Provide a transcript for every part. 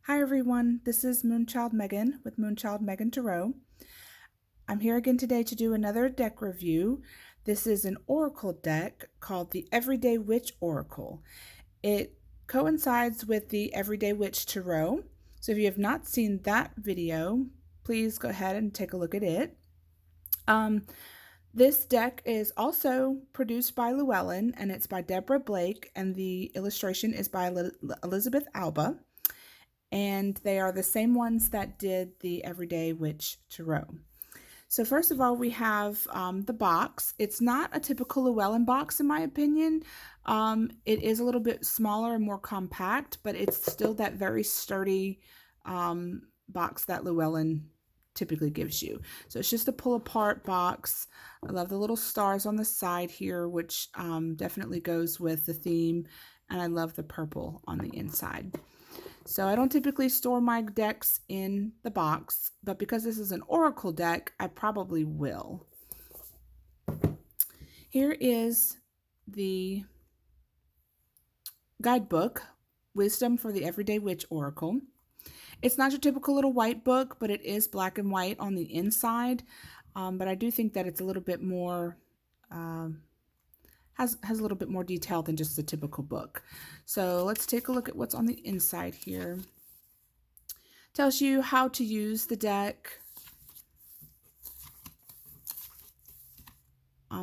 Hi everyone, this is Moonchild Megan with Moonchild Megan Tarot. I'm here again today to do another deck review. This is an oracle deck called the Everyday Witch Oracle. It coincides with the Everyday Witch Tarot. So if you have not seen that video, please go ahead and take a look at it. This deck is also produced by Llewellyn, and it's by Deborah Blake, and the illustration is by Elizabeth Alba. And they are the same ones that did the Everyday Witch Tarot. So first of all, we have the box. It's not a typical Llewellyn box, in my opinion. It is a little bit smaller and more compact, but it's still that very sturdy box that Llewellyn typically gives you. So it's just a pull apart box. I love the little stars on the side here, which definitely goes with the theme. And I love the purple on the inside. So I don't typically store my decks in the box, but because this is an oracle deck, I probably will. Here is the guidebook, Wisdom for the Everyday Witch Oracle. It's not your typical little white book, but it is black and white on the inside. But I do think that it's a little bit more has a little bit more detail than just the typical book. So let's take a look at what's on the inside here. Tells you how to use the deck,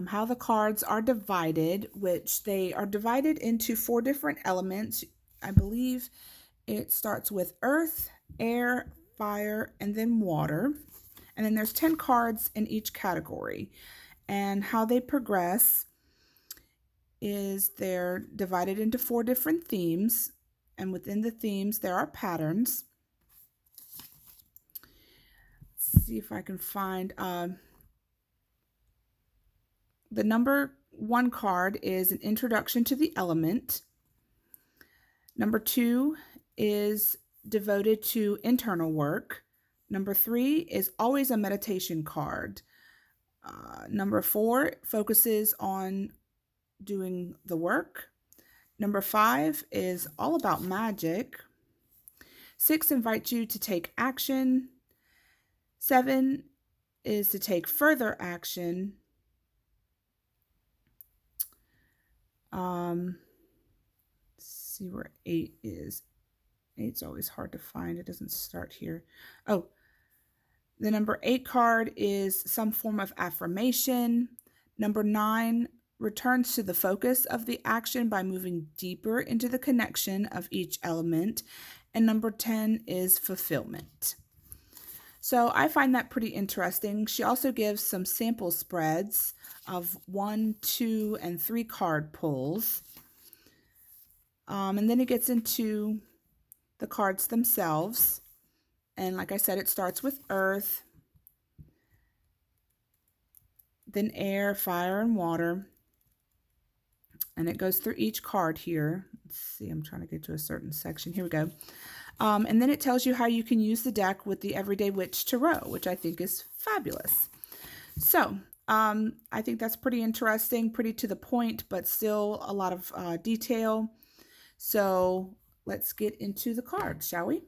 how the cards are divided, which they are divided into 4 different elements. I believe it starts with earth, air, fire, and then water. And then there's 10 cards in each category. And how they progress is they're divided into 4 different themes. And within the themes, there are patterns. See if I can find the number 1 card is an introduction to the element. Number 2 is devoted to internal work. Number 3 is always a meditation card. Number 4 focuses on doing the work. Number 5 is all about magic. 6 invites you to take action. 7 is to take further action. Let's see where 8 is. 8's always hard to find. It doesn't start here. Oh, the number 8 card is some form of affirmation. Number 9 returns to the focus of the action by moving deeper into the connection of each element. And number 10 is fulfillment. So I find that pretty interesting. She also gives some sample spreads of 1, 2, and 3 card pulls. And then it gets into the cards themselves. And like I said, it starts with earth, then air, fire, and water. And it goes through each card here. Let's see, I'm trying to get to a certain section. Here we go. And then it tells you how you can use the deck with the Everyday Witch Tarot, which I think is fabulous. So I think that's pretty interesting, pretty to the point, but still a lot of detail. So let's get into the cards, shall we?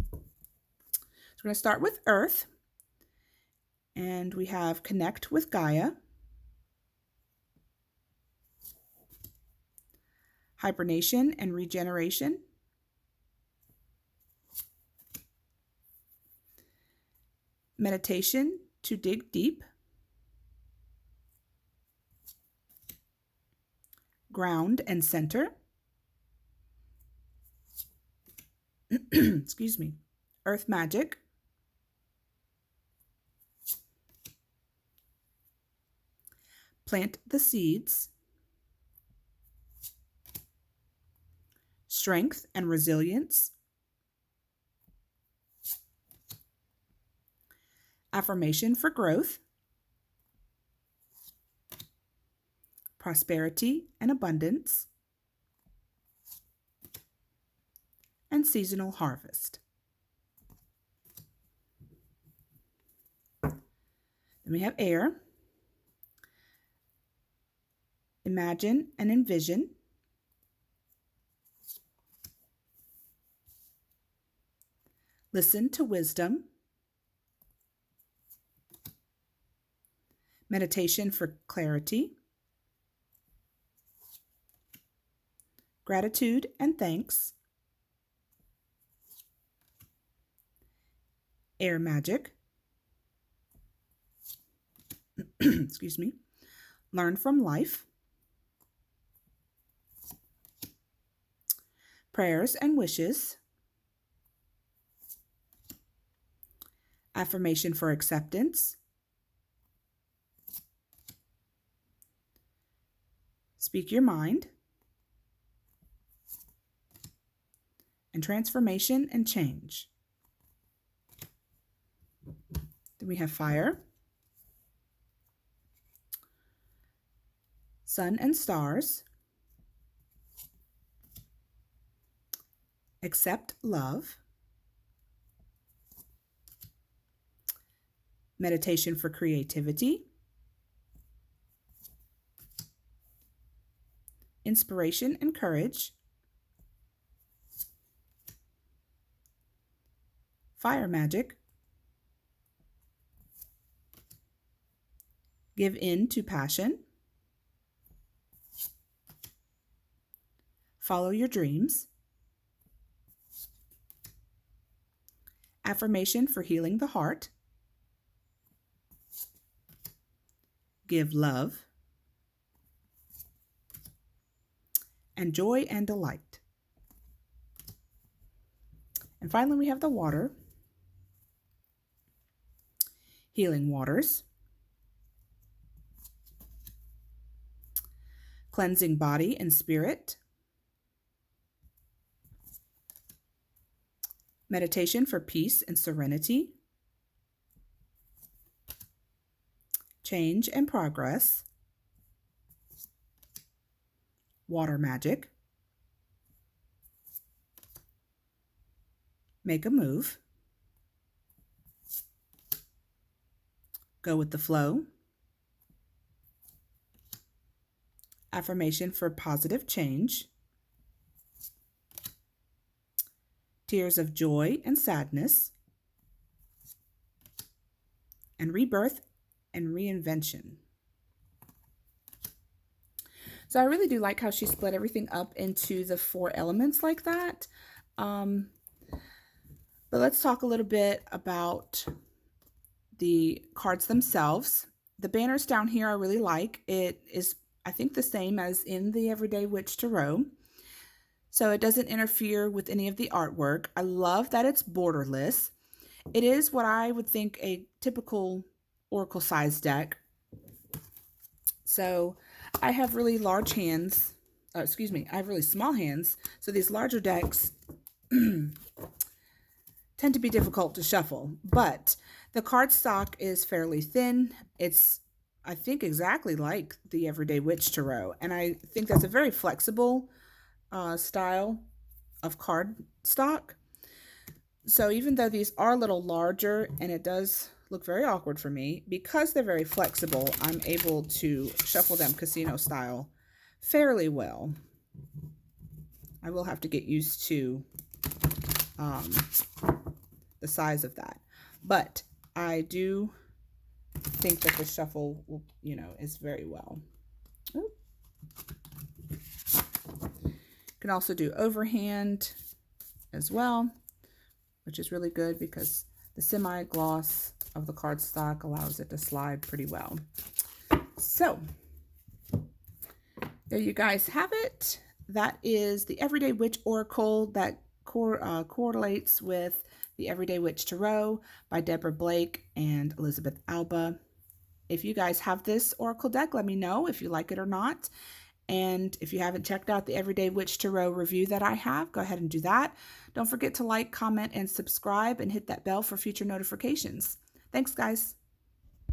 So we're going to start with Earth. And we have Connect with Gaia, Hibernation and Regeneration, Meditation to dig deep, Ground and Center, excuse me, Earth Magic, Plant the Seeds, Strength and Resilience, Affirmation for Growth, Prosperity and Abundance, and Seasonal Harvest. Then we have Air, Imagine and Envision, Listen to wisdom. Meditation for clarity. Gratitude and thanks. Air magic. Excuse me. Learn from life. Prayers and wishes. Affirmation for acceptance. Speak your mind. And transformation and change. Then we have fire. Sun and stars. Accept love. Meditation for creativity. Inspiration and courage. Fire magic. Give in to passion. Follow your dreams. Affirmation for healing the heart. Give love. And joy and delight. And finally, we have the water. Healing waters. Cleansing body and spirit. Meditation for peace and serenity. Change and progress. Water magic. Make a move. Go with the flow. Affirmation for positive change. Tears of joy and sadness. And rebirth and reinvention. So I really do like how she split everything up into the 4 elements like that. But let's talk a little bit about the cards themselves. The banners down here I really like. It is, I think, the same as in the Everyday Witch Tarot. So it doesn't interfere with any of the artwork. I love that it's borderless. It is what I would think a typical Oracle size deck. So I have really large hands. I have really small hands. So these larger decks tend to be difficult to shuffle. But the cardstock is fairly thin. It's, I think, exactly like the Everyday Witch Tarot. And I think that's a very flexible style of cardstock. So even though these are a little larger and it does look very awkward for me, because they're very flexible, I'm able to shuffle them casino style fairly well. I will have to get used to the size of that. But I do think that the shuffle will, is very well. Ooh. Can also do overhand as well, which is really good because the semi-gloss of the cardstock allows it to slide pretty well. So there you guys have it. That is the Everyday Witch Oracle that correlates with the Everyday Witch Tarot by Deborah Blake and Elizabeth Alba. If you guys have this Oracle deck, let me know if you like it or not. And if you haven't checked out the Everyday Witch Tarot review that I have, go ahead and do that. Don't forget to like, comment, and subscribe, and hit that bell for future notifications. Thanks, guys.